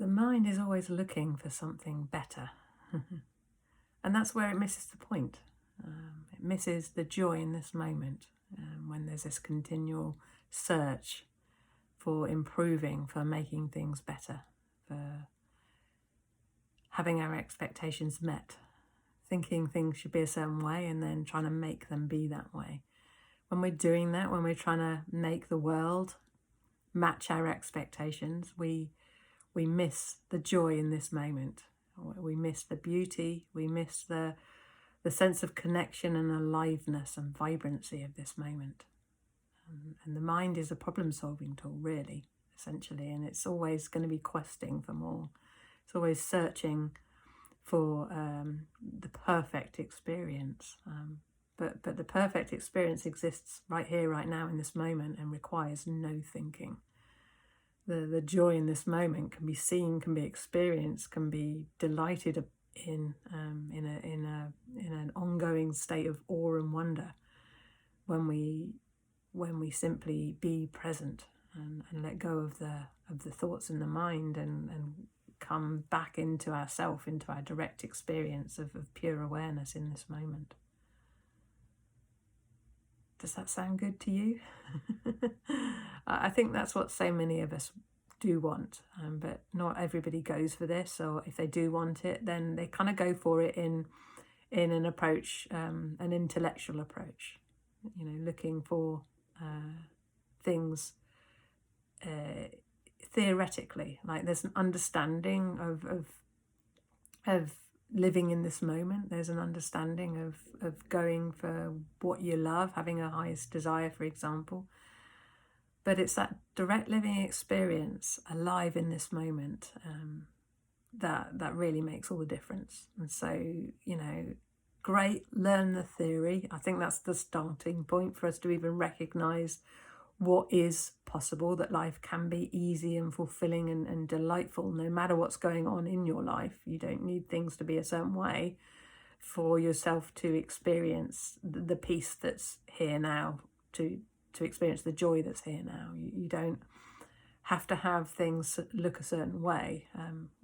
The mind is always looking for something better. And that's where it misses the point. It misses the joy in this moment when there's this continual search for improving, for making things better, for having our expectations met, thinking things should be a certain way and then trying to make them be that way. When we're doing that, when we're trying to make the world match our expectations, we miss the joy in this moment. We miss the beauty, we miss the sense of connection and aliveness and vibrancy of this moment. And the mind is a problem-solving tool, really, essentially, and it's always going to be questing for more. It's always searching for the perfect experience. But the perfect experience exists right here, right now, in this moment, and requires no thinking. The joy in this moment can be seen, can be experienced, can be delighted in an ongoing state of awe and wonder when we simply be present and let go of the thoughts in the mind and come back into ourself, into our direct experience of pure awareness in this moment. Does that sound good to you? I think that's what so many of us do want, but not everybody goes for this, or if they do want it, then they kind of go for it in an approach, an intellectual approach, looking for things theoretically, like there's an understanding of living in this moment. There's an understanding of going for what you love, having a highest desire, for example. But it's that direct living experience, alive in this moment, that really makes all the difference. And so, great, learn the theory. I think that's the starting point for us to even recognise what is possible, that life can be easy and fulfilling and delightful no matter what's going on in your life. You don't need things to be a certain way for yourself to experience the peace that's here now, to experience the joy that's here now. You don't have to have things look a certain way,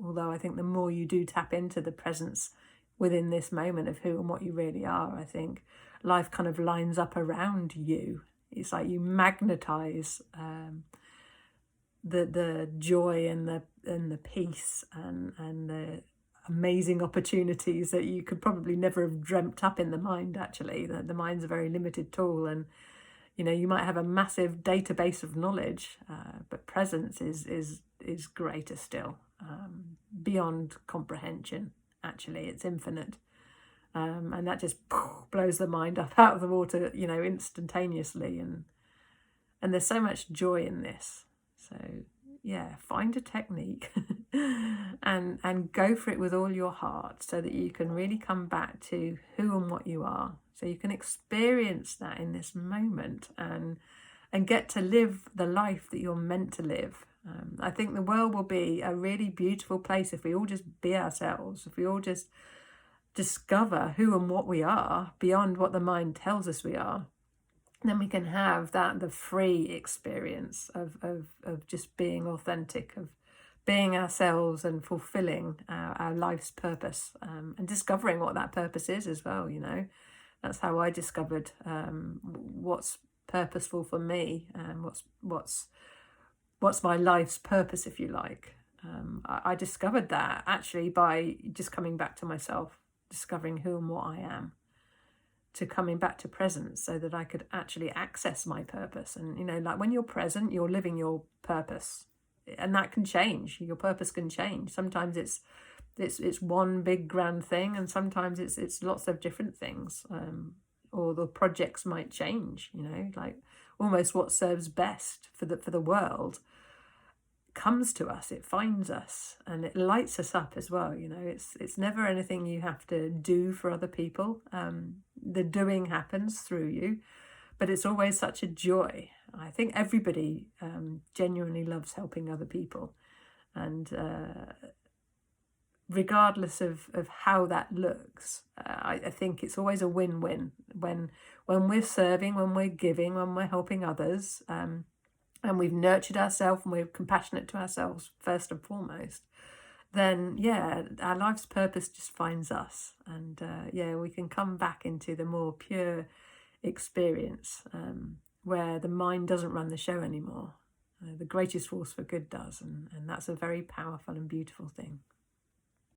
although I think the more you do tap into the presence within this moment of who and what you really are, I think life kind of lines up around you. It's like you magnetize the joy and the peace and the amazing opportunities that you could probably never have dreamt up in the mind. Actually, the mind's a very limited tool, and you might have a massive database of knowledge, but presence is greater still, beyond comprehension. Actually, it's infinite. And that just blows the mind up out of the water, instantaneously. And there's so much joy in this. So, yeah, find a technique and go for it with all your heart so that you can really come back to who and what you are. So you can experience that in this moment and get to live the life that you're meant to live. I think the world will be a really beautiful place if we all just be ourselves, if we all just discover who and what we are beyond what the mind tells us we are. Then we can have the free experience of just being authentic, of being ourselves and fulfilling our life's purpose, and discovering what that purpose is as well. That's how I discovered what's purposeful for me and what's my life's purpose, if you like. I discovered that actually by just coming back to myself, discovering who and what I am, to coming back to presence so that I could actually access my purpose. And, like when you're present, you're living your purpose, and that can change. Your purpose can change. Sometimes it's one big grand thing, and sometimes it's lots of different things, or the projects might change, like almost what serves best for the world comes to us, it finds us, and it lights us up as well. It's never anything you have to do for other people. The doing happens through you, but it's always such a joy. I think everybody genuinely loves helping other people, and regardless of how that looks, I think it's always a win-win when we're serving, when we're giving, when we're helping others. and we've nurtured ourselves and we're compassionate to ourselves first and foremost, then yeah, our life's purpose just finds us, and yeah, we can come back into the more pure experience, where the mind doesn't run the show anymore. The greatest force for good does, and that's a very powerful and beautiful thing.